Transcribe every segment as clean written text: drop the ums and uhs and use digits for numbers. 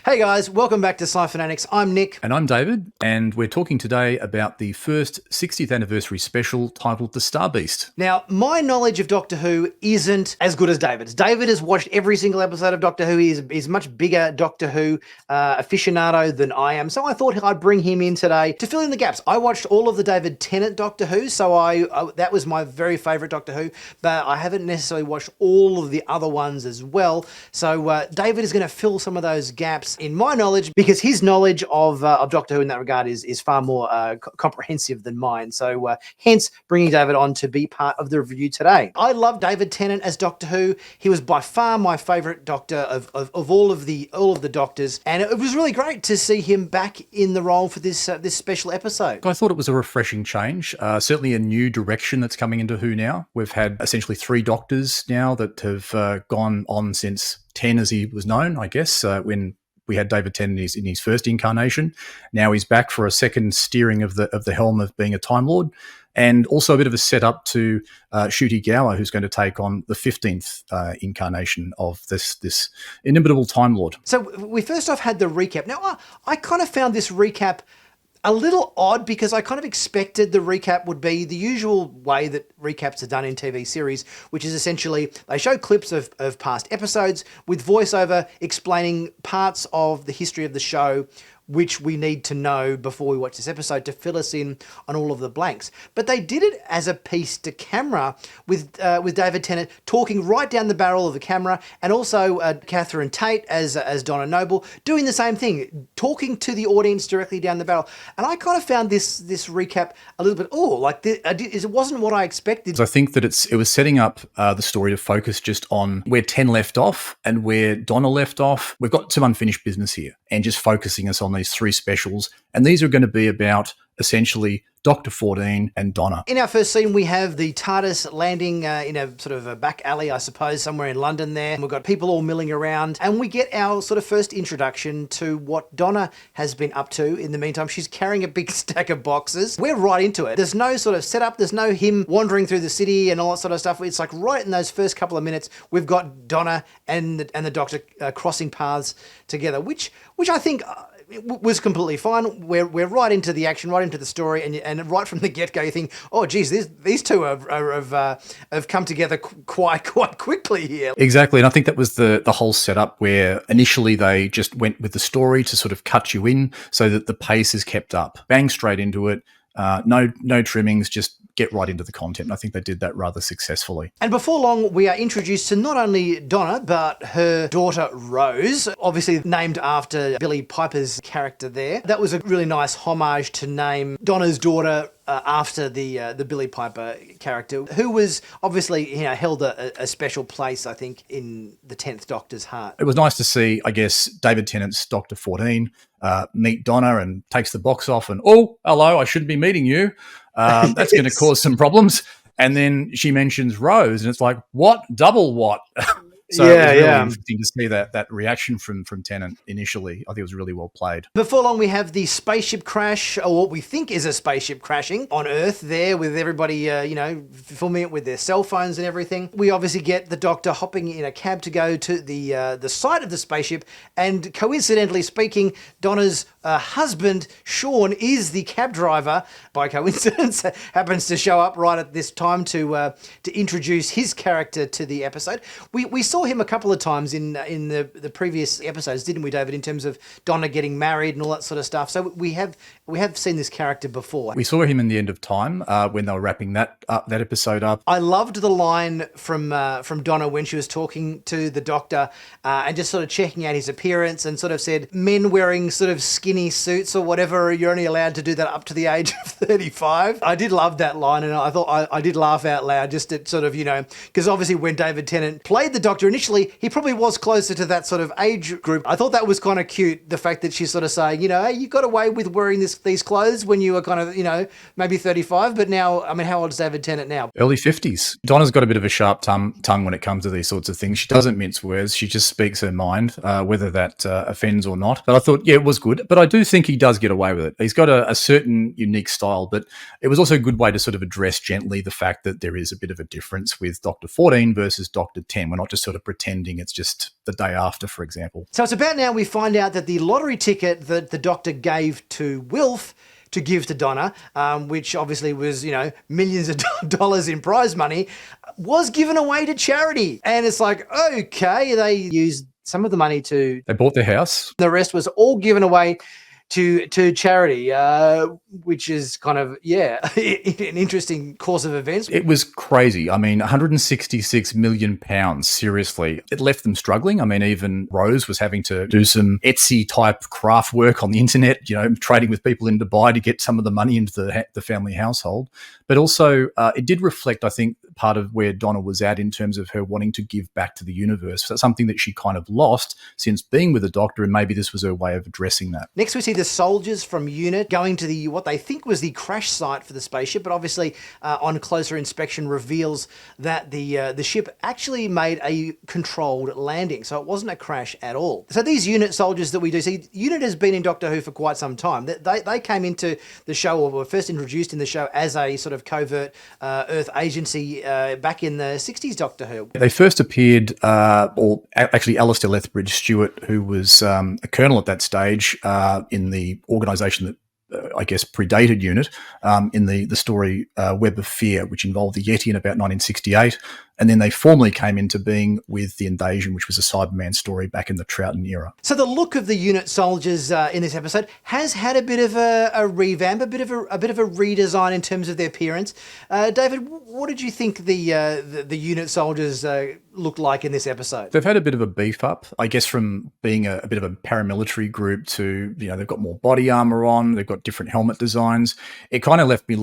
Hey guys, welcome back to Sci-Finatics. I'm Nick. And I'm David, and we're talking today about the first 60th anniversary special titled The Star Beast. Now, my knowledge of Doctor Who isn't as good as David's. David has watched every single episode of Doctor Who. He's a much bigger Doctor Who aficionado than I am, so I thought I'd bring him in today to fill in the gaps. I watched all of the David Tennant Doctor Who, so that was my very favourite Doctor Who, but I haven't necessarily watched all of the other ones as well. So David is going to fill some of those gaps in my knowledge, because his knowledge of Doctor Who in that regard is far more comprehensive than mine. So hence bringing David on to be part of the review today. I love David Tennant as Doctor Who. He was by far my favourite Doctor of all of the Doctors, and it was really great to see him back in the role for this special episode. I thought it was a refreshing change, certainly a new direction that's coming into Who now. We've had essentially 3 Doctors now that have gone on since 10 as he was known, I guess, when we had David Tennant in his first incarnation. Now he's back for a second steering of the helm of being a Time Lord, and also a bit of a setup to Ncuti Gatwa, who's going to take on the 15th incarnation of this inimitable Time Lord. So we first off had the recap. Now I kind of found this recap a little odd, because I kind of expected the recap would be the usual way that recaps are done in TV series, which is essentially they show clips of past episodes with voiceover explaining parts of the history of the show which we need to know before we watch this episode to fill us in on all of the blanks. But they did it as a piece to camera with David Tennant talking right down the barrel of the camera, and also Catherine Tate as Donna Noble doing the same thing, talking to the audience directly down the barrel. And I kind of found this recap a little bit, it wasn't what I expected. So I think that it was setting up the story to focus just on where 10 left off and where Donna left off. We've got some unfinished business here, and just focusing us on these 3 specials, and these are going to be about essentially Dr. 14 and Donna. In our first scene, we have the TARDIS landing in a sort of a back alley, I suppose, somewhere in London there. And we've got people all milling around, and we get our sort of first introduction to what Donna has been up to in the meantime. She's carrying a big stack of boxes. We're right into it. There's no sort of setup. There's no him wandering through the city and all that sort of stuff. It's like right in those first couple of minutes, we've got Donna and the Doctor crossing paths together, which I think was completely fine. We're right into the action, right into the story, and right from the get-go you think, oh geez, these two have come together quite quickly here. Exactly, and I think that was the whole setup, where initially they just went with the story to sort of cut you in so that the pace is kept up. Bang straight into it, no trimmings, just get right into the content. And I think they did that rather successfully. And before long, we are introduced to not only Donna, but her daughter Rose, obviously named after Billie Piper's character there. That was a really nice homage to name Donna's daughter after the Billie Piper character, who was obviously held a special place, I think, in the 10th Doctor's heart. It was nice to see, I guess, David Tennant's Dr. 14 meet Donna and takes the box off and, oh, hello, I shouldn't be meeting you. That's going to cause some problems. And then she mentions Rose, and it's like, what? Double what? So it was really interesting to see that reaction from Tennant initially. I think it was really well played. Before long, we have the spaceship crash, or what we think is a spaceship crashing on Earth there, with everybody, filming it with their cell phones and everything. We obviously get the Doctor hopping in a cab to go to the site of the spaceship, and coincidentally speaking, Donna's husband, Sean, is the cab driver, by coincidence, happens to show up right at this time to introduce his character to the episode. We saw him a couple of times in the previous episodes, didn't we, David, in terms of Donna getting married and all that sort of stuff. So we have seen this character before. We saw him in The End of Time when they were wrapping that episode up. I loved the line from Donna when she was talking to the Doctor and just sort of checking out his appearance, and sort of said, men wearing sort of skinny suits or whatever, you're only allowed to do that up to the age of 35. I did love that line, and I thought I did laugh out loud, just at sort of, because obviously when David Tennant played the Doctor initially, he probably was closer to that sort of age group. I thought that was kind of cute, the fact that she's sort of saying, hey, you got away with wearing these clothes when you were kind of, maybe 35, but now, I mean, how old is David Tennant now? Early 50s. Donna's got a bit of a sharp tongue when it comes to these sorts of things. She doesn't mince words. She just speaks her mind, whether that offends or not. But I thought, yeah, it was good. But But I do think he does get away with it. He's got a certain unique style, but it was also a good way to sort of address gently the fact that there is a bit of a difference with Dr. 14 versus Dr. 10. We're not just sort of pretending it's just the day after, for example. So it's about now we find out that the lottery ticket that the doctor gave to Wilf to give to Donna, which obviously was, millions of dollars in prize money, was given away to charity. And it's like, okay, they used some of the money to... They bought their house. The rest was all given away to charity, which is kind of, an interesting course of events. It was crazy. I mean, £166 million, seriously. It left them struggling. I mean, even Rose was having to do some Etsy-type craft work on the internet, trading with people in Dubai to get some of the money into the family household. But also, it did reflect, I think, part of where Donna was at in terms of her wanting to give back to the universe. That's something that she kind of lost since being with the Doctor, and maybe this was her way of addressing that. Next, we see the soldiers from UNIT going to what they think was the crash site for the spaceship, but obviously on closer inspection reveals that the ship actually made a controlled landing, so it wasn't a crash at all. So these UNIT soldiers that we do see, UNIT has been in Doctor Who for quite some time. They came into the show, or were first introduced in the show as a sort of covert Earth agency back in the 60s Doctor Who. They first appeared, or actually Alistair Lethbridge Stewart, who was a colonel at that stage in the organisation that I guess predated UNIT, in the story Web of Fear, which involved the Yeti in about 1968. And then they formally came into being with The Invasion, which was a Cyberman story back in the Troughton era. So the look of the UNIT soldiers in this episode has had a bit of a revamp, a bit of a redesign in terms of their appearance. David, what did you think the UNIT soldiers looked like in this episode? They've had a bit of a beef up, I guess, from being a bit of a paramilitary group to, they've got more body armor on, they've got different helmet designs. It kind of left me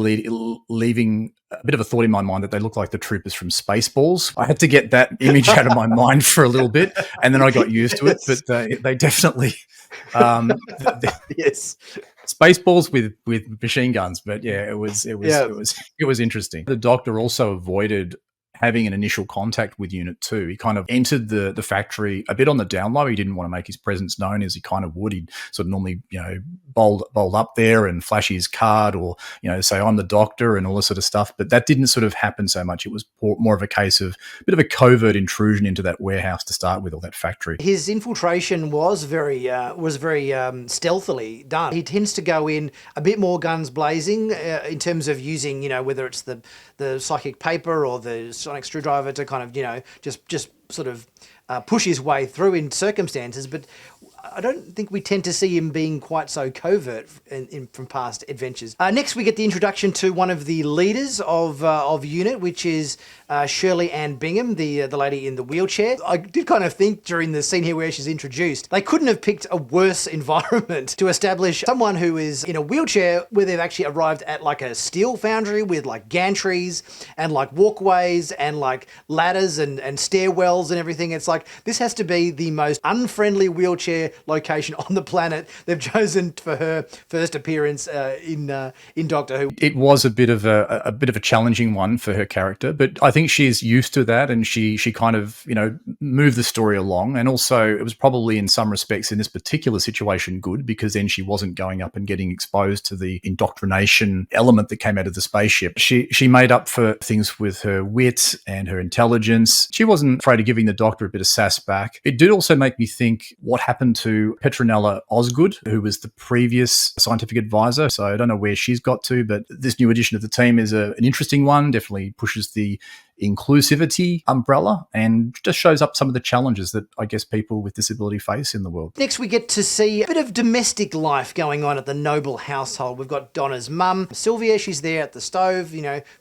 leaving a bit of a thought in my mind that they look like the troopers from Spaceballs. I had to get that image out of my mind for a little bit, and then I got used to it. But they definitely, yes, Spaceballs with machine guns. But yeah, it was interesting. The Doctor also avoided having an initial contact with Unit 2. He kind of entered the factory a bit on the down low. He didn't want to make his presence known as he kind of would. He'd sort of normally, bold up there and flash his card or, say, I'm the Doctor and all this sort of stuff. But that didn't sort of happen so much. It was more of a case of a bit of a covert intrusion into that warehouse to start with, or that factory. His infiltration was very stealthily done. He tends to go in a bit more guns blazing in terms of using, whether it's the psychic paper or the sonic screwdriver to kind of, just sort of push his way through in circumstances. But I don't think we tend to see him being quite so covert from past adventures. Next, we get the introduction to one of the leaders of UNIT, which is Shirley Ann Bingham, the lady in the wheelchair. I did kind of think during the scene here where she's introduced, they couldn't have picked a worse environment to establish someone who is in a wheelchair, where they've actually arrived at like a steel foundry with like gantries and like walkways and like ladders and stairwells and everything. It's like, this has to be the most unfriendly wheelchair location on the planet they've chosen for her first appearance in Doctor Who. It was a bit of a challenging one for her character, but I think she's used to that, and she kind of moved the story along. And also, it was probably in some respects in this particular situation good, because then she wasn't going up and getting exposed to the indoctrination element that came out of the spaceship. She made up for things with her wit and her intelligence. She wasn't afraid of giving the Doctor a bit of sass back. It did also make me think what happened to Petronella Osgood, who was the previous scientific advisor. So I don't know where she's got to, but this new addition of the team is an interesting one. Definitely pushes the inclusivity umbrella and just shows up some of the challenges that I guess people with disability face in the world. Next, we get to see a bit of domestic life going on at the Noble household. We've got Donna's mum, Sylvia. She's there at the stove,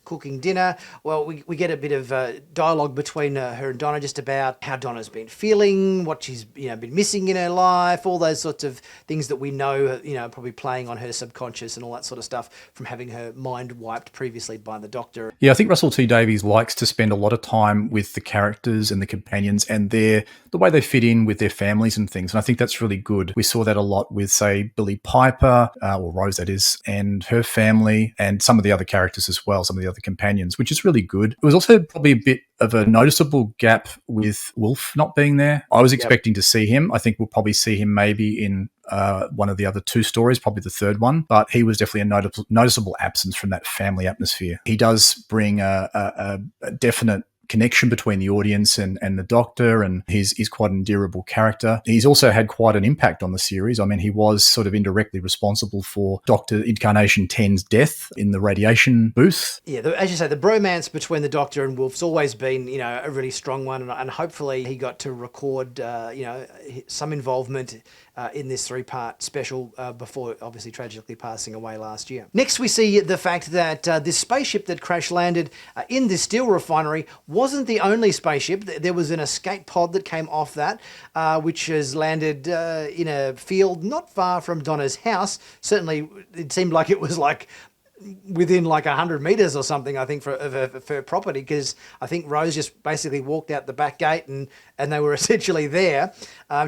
cooking dinner. Well, we get a bit of dialogue between her and Donna, just about how Donna's been feeling, what she's been missing in her life, all those sorts of things that we know, probably playing on her subconscious and all that sort of stuff from having her mind wiped previously by the Doctor. Yeah, I think Russell T Davies likes to spend a lot of time with the characters and the companions and the way they fit in with their families and things. And I think that's really good. We saw that a lot with, say, Billie Piper, or Rose that is, and her family, and some of the other characters as well, some of the other companions, which is really good. It was also probably a bit of a noticeable gap with Wolf not being there. I was expecting to see him. I think we'll probably see him maybe in one of the other 2 stories, probably the 3rd one, but he was definitely a noticeable absence from that family atmosphere. He does bring a definite connection between the audience and the Doctor, and he's quite an endearable character. He's also had quite an impact on the series. I mean, he was sort of indirectly responsible for Doctor Incarnation 10's death in the radiation booth. Yeah, as you say, the bromance between the Doctor and Wolf's always been, a really strong one, and hopefully he got to record, some involvement in this 3-part special before obviously tragically passing away last year. Next, we see the fact that this spaceship that crash landed in this steel refinery wasn't the only spaceship. There was an escape pod that came off that, which has landed in a field not far from Donna's house. Certainly, it seemed like it was within 100 meters or something, I think, for her property, because I think Rose just basically walked out the back gate and they were essentially there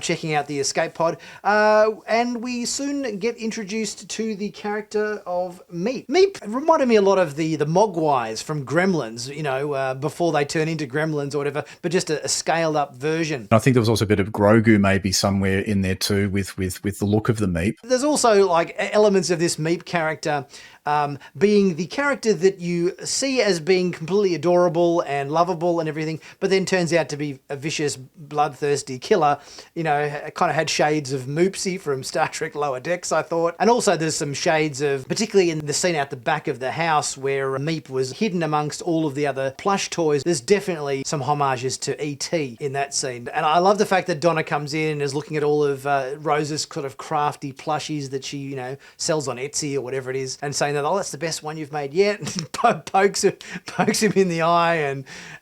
checking out the escape pod. And we soon get introduced to the character of Meep. Meep reminded me a lot of the Mogwais from Gremlins, before they turn into Gremlins or whatever, but just a scaled up version. I think there was also a bit of Grogu maybe somewhere in there too with the look of the Meep. There's also elements of this Meep character being the character that you see as being completely adorable and lovable and everything, but then turns out to be a vicious, bloodthirsty killer. Kind of had shades of Moopsy from Star Trek Lower Decks, I thought. And also there's some shades of, particularly in the scene out the back of the house where Meep was hidden amongst all of the other plush toys, there's definitely some homages to E.T. in that scene. And I love the fact that Donna comes in and is looking at all of Rose's sort of crafty plushies that she, sells on Etsy or whatever it is, and saying that, that's the best one you've made yet, and pokes him in the eye,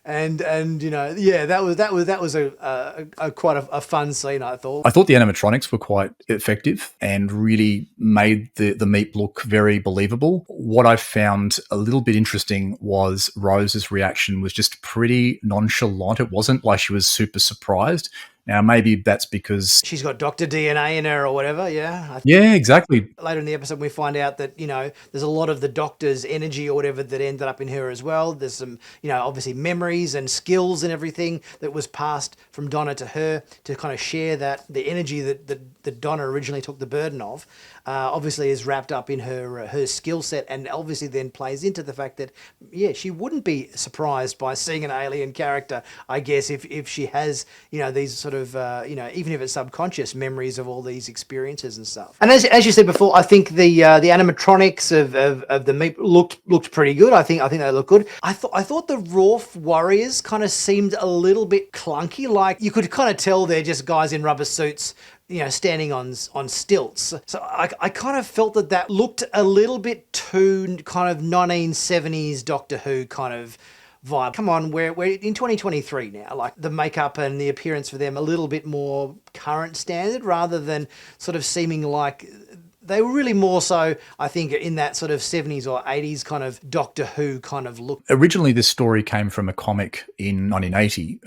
and that was a quite a fun scene, I thought. I thought the animatronics were quite effective and really made the Meep look very believable. What I found a little bit interesting was Rose's reaction was just pretty nonchalant. It wasn't like she was super surprised. Now, maybe that's because she's got Doctor DNA in her or whatever, yeah? Yeah, exactly. Later in the episode, we find out that, there's a lot of the Doctor's energy or whatever that ended up in her as well. There's some, obviously memories and skills and everything that was passed from Donna to her to kind of share the energy that Donna originally took the burden of. Obviously is wrapped up in her skill set, and obviously then plays into the fact that, she wouldn't be surprised by seeing an alien character, I guess, if she has, these sort of, even if it's subconscious memories of all these experiences and stuff. And as you said before, I think the animatronics of the Meep looked pretty good. I think they look good. I thought the Rorf warriors kind of seemed a little bit clunky. Like, you could kind of tell they're just guys in rubber suits, standing on stilts. So I kind of felt that looked a little bit too kind of 1970s Doctor Who kind of vibe. Come on, we're in 2023 now. Like, the makeup and the appearance for them a little bit more current standard, rather than sort of seeming like they were really more so, I think, in that sort of 70s or 80s kind of Doctor Who kind of look. Originally, this story came from a comic in 1980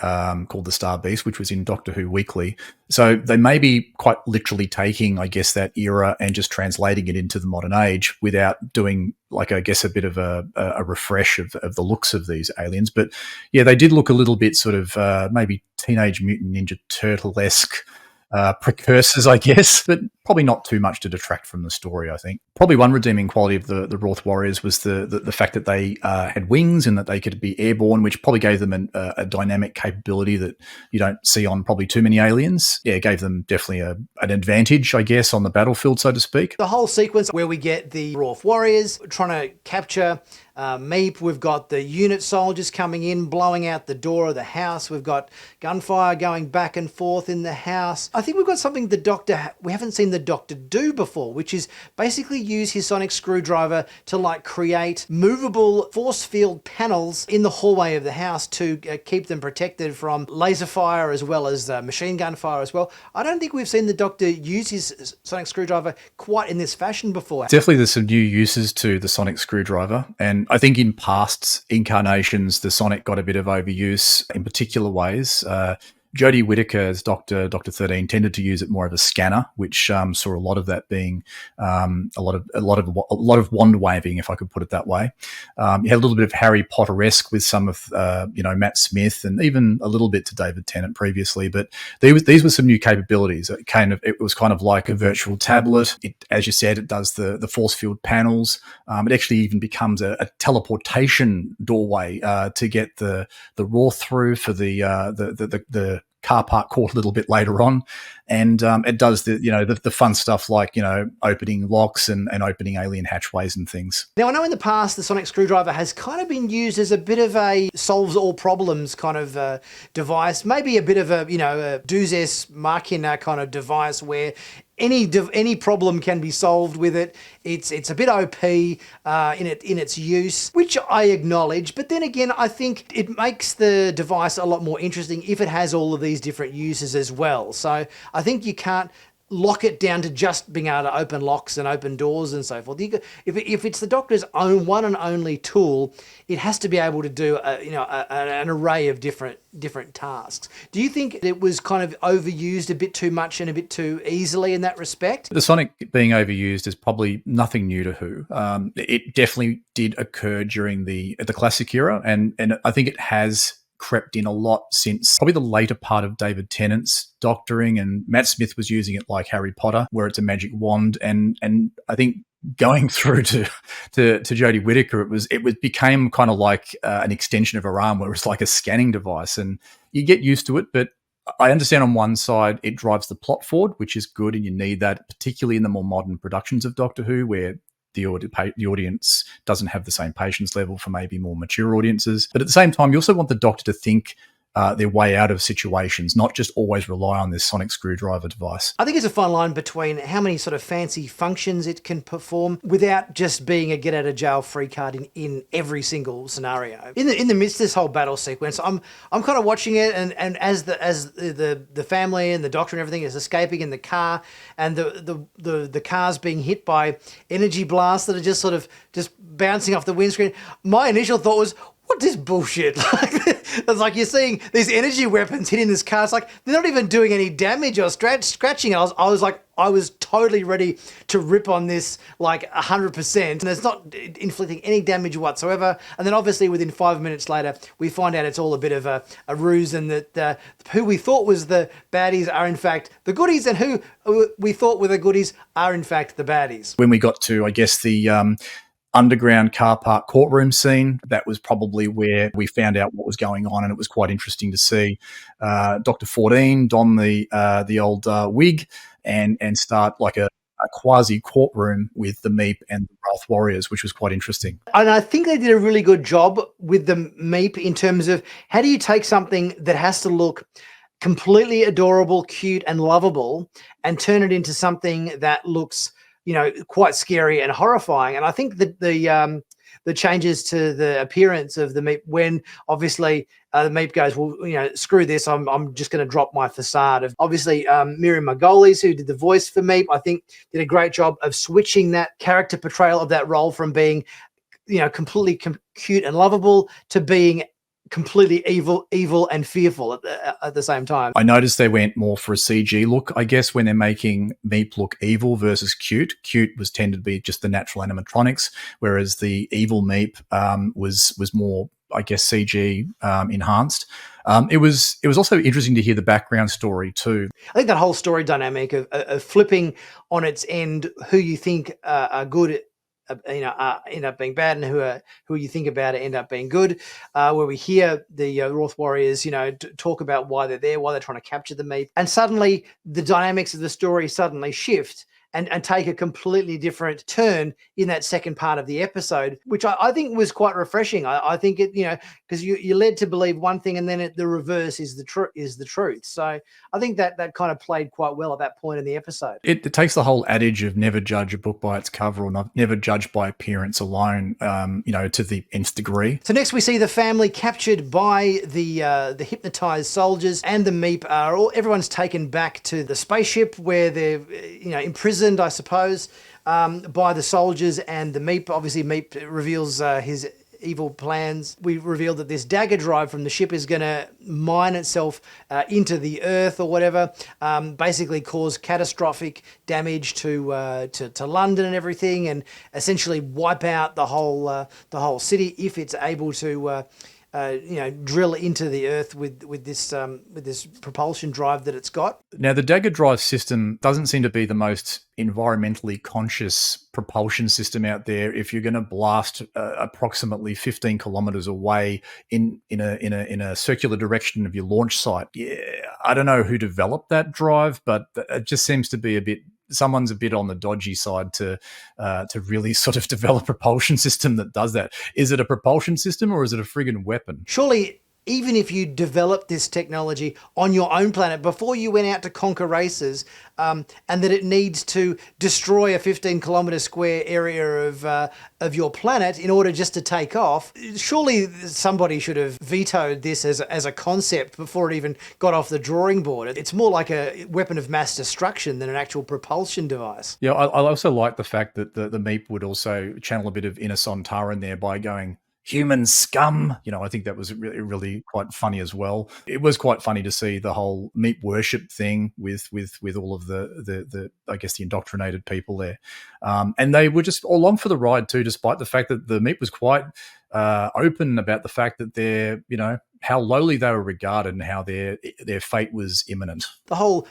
called The Star Beast, which was in Doctor Who Weekly. So they may be quite literally taking, I guess, that era and just translating it into the modern age without doing, I guess, a bit of a refresh of the looks of these aliens. But yeah, they did look a little bit sort of maybe Teenage Mutant Ninja Turtle-esque precursors, I guess, but probably not too much to detract from the story, I think. Probably one redeeming quality of the Rorth Warriors was the fact that they had wings and that they could be airborne, which probably gave them a dynamic capability that you don't see on probably too many aliens. Yeah, it gave them definitely an advantage, I guess, on the battlefield, so to speak. The whole sequence where we get the Rorth Warriors trying to capture Meep, we've got the unit soldiers coming in, blowing out the door of the house. We've got gunfire going back and forth in the house. I think we've got something we haven't seen the Doctor do before, which is basically use his sonic screwdriver to create movable force field panels in the hallway of the house to keep them protected from laser fire as well as machine gun fire as well. I don't think we've seen the Doctor use his sonic screwdriver quite in this fashion before. Definitely there's some new uses to the sonic screwdriver, and I think in past incarnations the sonic got a bit of overuse in particular ways. Jodie Whittaker as Doctor 13 tended to use it more of a scanner, which saw a lot of that being a lot of wand waving, if I could put it that way. You had a little bit of Harry Potter-esque with some of Matt Smith, and even a little bit to David Tennant previously. But these were some new capabilities. It was kind of like a virtual tablet. As you said, it does the force field panels. It actually even becomes a teleportation doorway to get the raw through for the car park court a little bit later on, and it does the fun stuff like opening locks and opening alien hatchways and things. Now, I know in the past the sonic screwdriver has kind of been used as a bit of a solves all problems kind of device, maybe a bit of a Deus Ex Machina kind of device where any problem can be solved with it. It's a bit OP in its use, which I acknowledge. But then again, I think it makes the device a lot more interesting if it has all of these different uses as well. So I think you can't lock it down to just being able to open locks and open doors and so forth. If it's the Doctor's own one and only tool, it has to be able to do an array of different tasks. Do you think it was kind of overused a bit too much and a bit too easily in that respect? The sonic being overused is probably nothing new to Who. It definitely did occur during the classic era, and I think it has crept in a lot since probably the later part of David Tennant's doctoring, and Matt Smith was using it like Harry Potter, where it's a magic wand, and I think going through to Jodie Whittaker, it became kind of like an extension of her arm, where it's like a scanning device, and you get used to it. But I understand on one side it drives the plot forward, which is good, and you need that, particularly in the more modern productions of Doctor Who, where the audience doesn't have the same patience level for maybe more mature audiences. But at the same time, you also want the Doctor to think their way out of situations, not just always rely on this sonic screwdriver device. I think it's a fine line between how many sort of fancy functions it can perform without just being a get-out-of-jail-free card in every single scenario. In the midst of this whole battle sequence, I'm kind of watching it, and as the family and the Doctor and everything is escaping in the car, and the car's being hit by energy blasts that are just sort of just bouncing off the windscreen, my initial thought was, what is bullshit? It's like you're seeing these energy weapons hitting this car. It's like they're not even doing any damage or scratching. I was totally ready to rip on this like 100%, and it's not inflicting any damage whatsoever. And then obviously within 5 minutes later, we find out it's all a bit of a ruse, and that who we thought was the baddies are in fact the goodies, and who we thought were the goodies are in fact the baddies. When we got to, I guess, the underground car park courtroom scene, that was probably where we found out what was going on, and it was quite interesting to see Dr. 14 don the old wig and start like a quasi courtroom with the Meep and the Wrath Warriors, which was quite interesting. And I think they did a really good job with the Meep in terms of how do you take something that has to look completely adorable, cute, and lovable, and turn it into something that looks quite scary and horrifying. And I think that the changes to the appearance of the Meep, when obviously the Meep goes, well, screw this, I'm just going to drop my facade. Of obviously Miriam Margolyes, who did the voice for Meep, I think did a great job of switching that character portrayal of that role from being, completely cute and lovable to being completely evil and fearful at the same time. I noticed they went more for a CG look, I guess, when they're making Meep look evil versus cute. Cute was tended to be just the natural animatronics, whereas the evil Meep was more, I guess, CG enhanced. It was also interesting to hear the background story too. I think that whole story dynamic of flipping on its end who you think are good end up being bad, and who you think about it end up being good, where we hear the Wrath Warriors, talk about why they're there, why they're trying to capture the Meep, and suddenly the dynamics of the story suddenly shift and take a completely different turn in that second part of the episode, which I think was quite refreshing. I think it, because you're led to believe one thing, and then the reverse is the truth. So I think that kind of played quite well at that point in the episode. It takes the whole adage of never judge a book by its cover, or never judge by appearance alone, to the nth degree. So next we see the family captured by the hypnotized soldiers, and the Meep everyone's taken back to the spaceship where they're imprisoned, I suppose, by the soldiers, and the Meep. Obviously, Meep reveals his evil plans. We revealed that this dagger drive from the ship is going to mine itself into the Earth or whatever, basically cause catastrophic damage to London and everything, and essentially wipe out the whole city if it's able to drill into the Earth with this propulsion drive that it's got. Now, the dagger drive system doesn't seem to be the most environmentally conscious propulsion system out there. If you're going to blast approximately 15 kilometers away in a circular direction of your launch site, I don't know who developed that drive, but it just seems to be someone's a bit on the dodgy side to really sort of develop a propulsion system that does that. Is it a propulsion system or is it a friggin' weapon? Surely, even if you developed this technology on your own planet before you went out to conquer races, and that it needs to destroy a 15-kilometre square area of your planet in order just to take off, surely somebody should have vetoed this as a concept before it even got off the drawing board. It's more like a weapon of mass destruction than an actual propulsion device. Yeah, I also like the fact that the Meep would also channel a bit of inner Sontaran there by going, human scum. I think that was really, really quite funny as well. It was quite funny to see the whole Meep worship thing with all of the I guess the indoctrinated people there. And they were just along for the ride too, despite the fact that the Meep was quite open about the fact that they're, how lowly they were regarded and how their fate was imminent. The whole,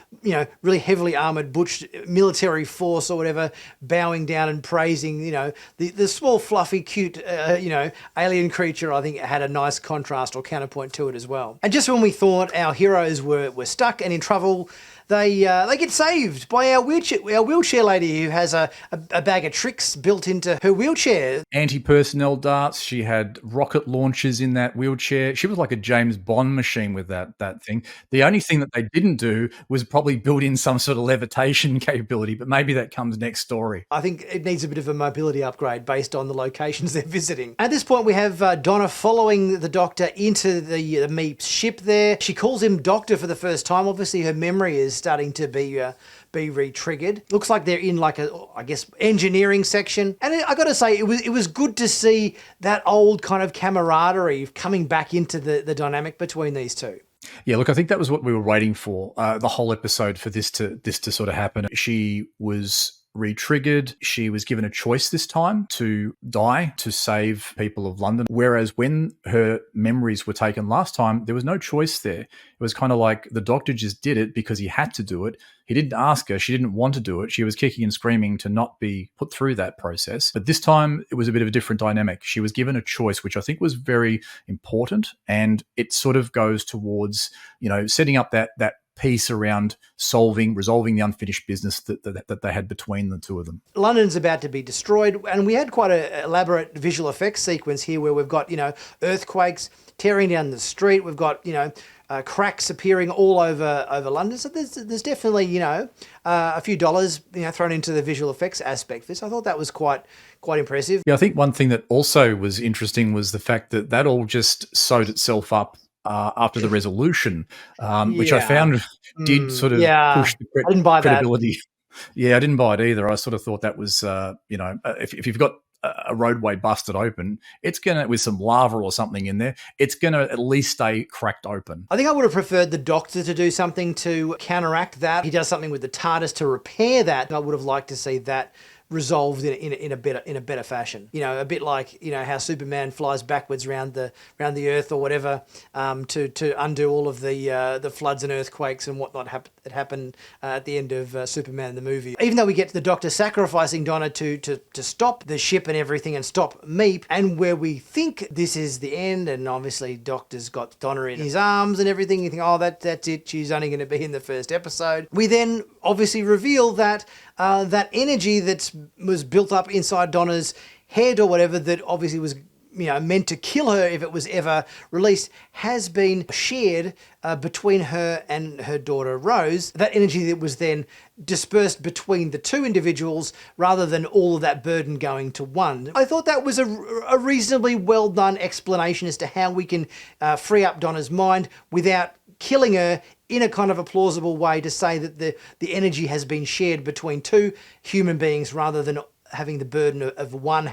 really heavily armoured butch military force or whatever, bowing down and praising, the small, fluffy, cute, alien creature, I think had a nice contrast or counterpoint to it as well. And just when we thought our heroes were stuck and in trouble, they get saved by our wheelchair lady who has a bag of tricks built into her wheelchair. Anti-personnel darts. She had rocket launchers in that wheelchair. She was like a James Bond machine with that thing. The only thing that they didn't do was probably build in some sort of levitation capability, but maybe that comes next story. I think it needs a bit of a mobility upgrade based on the locations they're visiting. At this point, we have Donna following the Doctor into the Meep's ship there. She calls him Doctor for the first time. Obviously, her memory is starting to be re-triggered. Looks like they're in like engineering section. And I got to say, it was good to see that old kind of camaraderie coming back into the dynamic between these two. Yeah, look, I think that was what we were waiting for, the whole episode, for this to sort of happen. She was re-triggered. She was given a choice this time to die to save people of London. Whereas when her memories were taken last time, there was no choice there. It was kind of like the Doctor just did it because he had to do it. He didn't ask her. She didn't want to do it. She was kicking and screaming to not be put through that process. But this time it was a bit of a different dynamic. She was given a choice, which I think was very important. And it sort of goes towards, setting up that piece around resolving the unfinished business that they had between the two of them. London's about to be destroyed, and we had quite an elaborate visual effects sequence here where we've got, earthquakes tearing down the street. We've got, cracks appearing all over London. So there's definitely, a few dollars, thrown into the visual effects aspect of this. I thought that was quite impressive. Yeah, I think one thing that also was interesting was the fact that all just sewed itself up after the resolution, which I found did sort of push the I didn't buy credibility. Yeah, I didn't buy it either. I sort of thought that was, if you've got a roadway busted open, it's going to, with some lava or something in there, it's going to at least stay cracked open. I think I would have preferred the Doctor to do something to counteract that. He does something with the TARDIS to repair that. I would have liked to see that resolved in a better fashion. A bit like how Superman flies backwards around the Earth or whatever, to undo all of the floods and earthquakes and whatnot that happened at the end of Superman the movie. Even though we get the Doctor sacrificing Donna to stop the ship and everything and stop Meep, and where we think this is the end, and obviously Doctor's got Donna in his arms and everything, you think, oh, that's it, she's only going to be in the first episode. We then obviously reveal that that energy that was built up inside Donna's head or whatever, that obviously was meant to kill her if it was ever released, has been shared between her and her daughter Rose. That energy that was then dispersed between the two individuals rather than all of that burden going to one. I thought that was a reasonably well done explanation as to how we can free up Donna's mind without killing her, in a kind of a plausible way, to say that the energy has been shared between two human beings rather than having the burden of one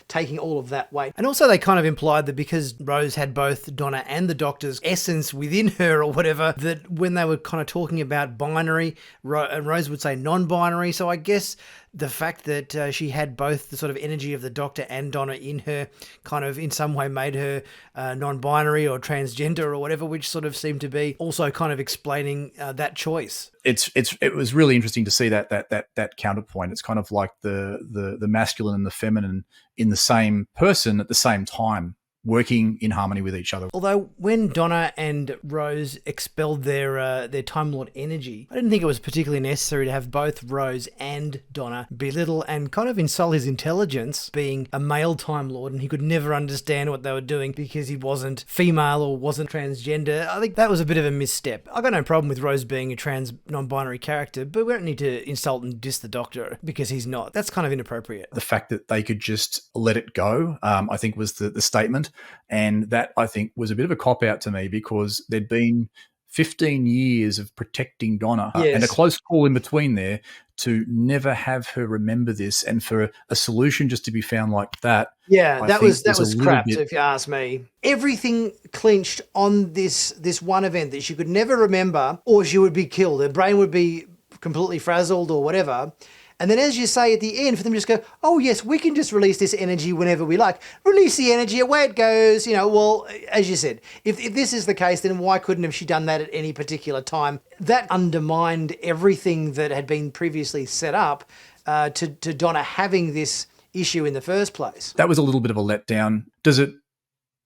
taking all of that weight. And also they kind of implied that because Rose had both Donna and the Doctor's essence within her or whatever, that when they were kind of talking about binary, Rose would say non-binary. So I guess the fact that she had both the sort of energy of the Doctor and Donna in her kind of in some way made her non-binary or transgender or whatever, which sort of seemed to be also kind of explaining that choice. It was really interesting to see that counterpoint. It's kind of like the masculine and the feminine in the same person at the same time, working in harmony with each other. Although when Donna and Rose expelled their Time Lord energy, I didn't think it was particularly necessary to have both Rose and Donna belittle and kind of insult his intelligence, being a male Time Lord, and he could never understand what they were doing because he wasn't female or wasn't transgender. I think that was a bit of a misstep. I got no problem with Rose being a trans non-binary character, but we don't need to insult and diss the Doctor because he's not. That's kind of inappropriate. The fact that they could just let it go, I think was the statement. And that, I think, was a bit of a cop-out to me because there'd been 15 years of protecting Donna and a close call in between there to never have her remember this, and for a solution just to be found like that. Yeah, that was crap, if you ask me. Everything clinched on this one event that she could never remember, or she would be killed. Her brain would be completely frazzled or whatever. And then, as you say at the end, for them to just go, oh, yes, we can just release this energy whenever we like. Release the energy, away it goes. Well, as you said, if this is the case, then why couldn't have she done that at any particular time? That undermined everything that had been previously set up to Donna having this issue in the first place. That was a little bit of a letdown. Does it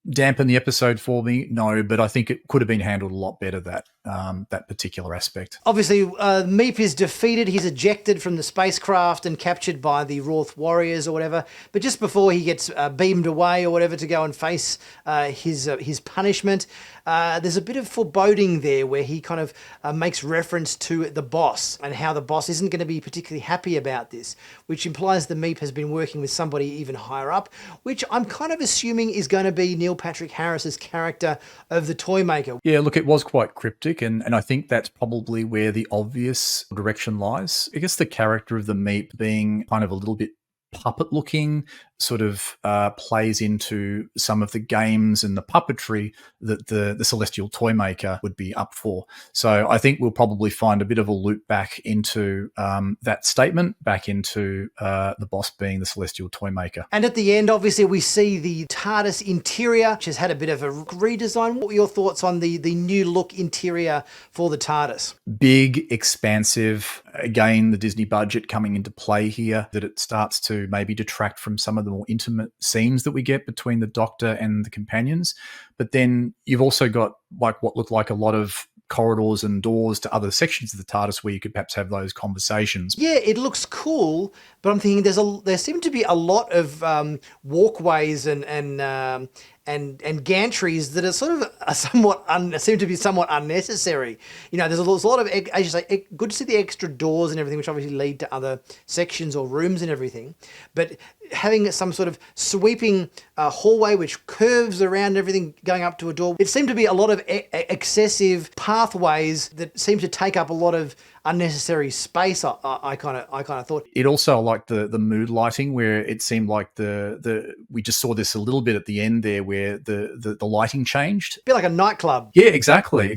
dampen the episode for me? No, but I think it could have been handled a lot better, that particular aspect. Obviously, Meep is defeated. He's ejected from the spacecraft and captured by the Roth warriors or whatever. But just before he gets beamed away or whatever to go and face his punishment, there's a bit of foreboding there where he kind of makes reference to the boss and how the boss isn't going to be particularly happy about this, which implies the Meep has been working with somebody even higher up, which I'm kind of assuming is going to be Neil Patrick Harris's character of the Toymaker. Yeah, look, it was quite cryptic, and I think that's probably where the obvious direction lies. I guess the character of the Meep being kind of a little bit puppet looking sort of plays into some of the games and the puppetry that the Celestial Toymaker would be up for. So I think we'll probably find a bit of a loop back into that statement, back into the boss being the Celestial Toymaker. And at the end, obviously, we see the TARDIS interior, which has had a bit of a redesign. What were your thoughts on the new look interior for the TARDIS? Big, expansive. Again, the Disney budget coming into play here, that it starts to maybe detract from some of the more intimate scenes that we get between the Doctor and the companions. But then you've also got like what look like a lot of corridors and doors to other sections of the TARDIS where you could perhaps have those conversations. Yeah, it looks cool, but I'm thinking there seem to be a lot of walkways and gantries that are sort of seem to be somewhat unnecessary. There's a lot of, as you say, good to see the extra doors and everything, which obviously lead to other sections or rooms and everything. But having some sort of sweeping hallway which curves around everything going up to a door, it seemed to be a lot of excessive pathways that seem to take up a lot of unnecessary space. I kind of thought it also liked the mood lighting, where it seemed like we just saw this a little bit at the end there, where the lighting changed, a bit like a nightclub. Yeah, exactly.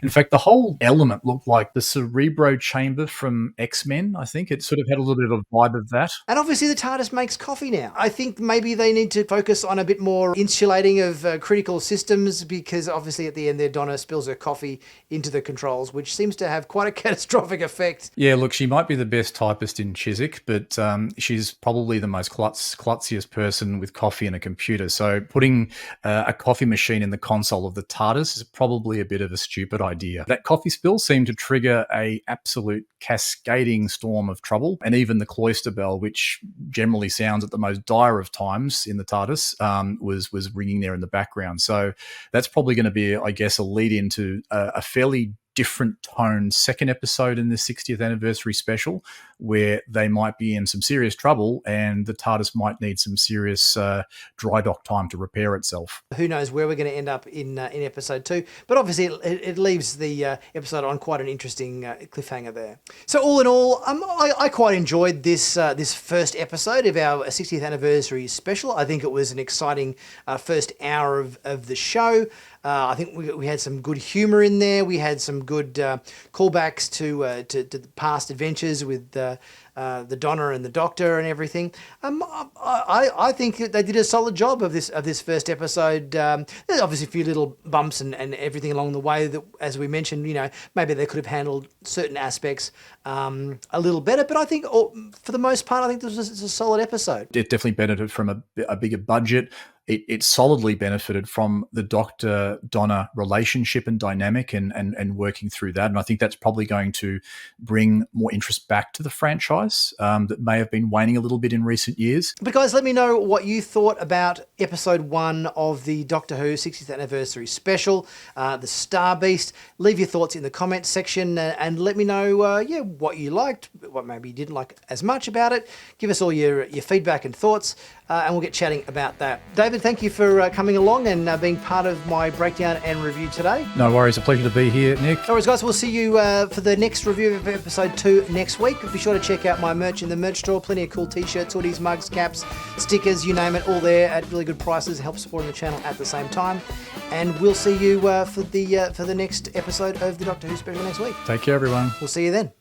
In fact, the whole element looked like the Cerebro chamber from X-Men. I think it sort of had a little bit of a vibe of that. And obviously the TARDIS makes coffee now. I think maybe they need to focus on a bit more insulating of critical systems, because obviously at the end there Donna spills her coffee into the controls, which seems to have quite a catastrophic effect. Yeah, look, she might be the best typist in Chiswick, but she's probably the most klutziest person with coffee and a computer. So putting a coffee machine in the console of the TARDIS is probably a bit of a stupid idea. That coffee spill seemed to trigger a absolute cascading storm of trouble, and even the cloister bell, which generally sounds at the most dire of times in the TARDIS, was ringing there in the background. So that's probably going to be, I guess, a lead into a fairly different tone second episode in the 60th anniversary special, where they might be in some serious trouble and the TARDIS might need some serious dry dock time to repair itself. Who knows where we're going to end up in episode 2, but obviously it leaves the episode on quite an interesting cliffhanger there. So all in all, I quite enjoyed this first episode of our 60th anniversary special. I think it was an exciting first hour of the show. I think we had some good humour in there. We had some good callbacks to the past adventures with the Donna and the Doctor and everything. I think they did a solid job of this first episode. There's obviously a few little bumps and everything along the way that, as we mentioned, maybe they could have handled certain aspects a little better. But I think, for the most part, I think this was a solid episode. It definitely benefited from a bigger budget. It solidly benefited from the Doctor-Donna relationship and dynamic and working through that. And I think that's probably going to bring more interest back to the franchise that may have been waning a little bit in recent years. But guys, let me know what you thought about episode 1 of the Doctor Who 60th anniversary special, the Star Beast. Leave your thoughts in the comments section and let me know what you liked, what maybe you didn't like as much about it. Give us all your feedback and thoughts. And we'll get chatting about that. David, thank you for coming along and being part of my breakdown and review today. No worries. A pleasure to be here, Nick. No worries, guys. We'll see you for the next review of episode 2 next week. Be sure to check out my merch in the merch store. Plenty of cool t-shirts, hoodies, mugs, caps, stickers, you name it, all there at really good prices. Help supporting the channel at the same time. And we'll see you for the next episode of the Doctor Who special next week. Take care, everyone. We'll see you then.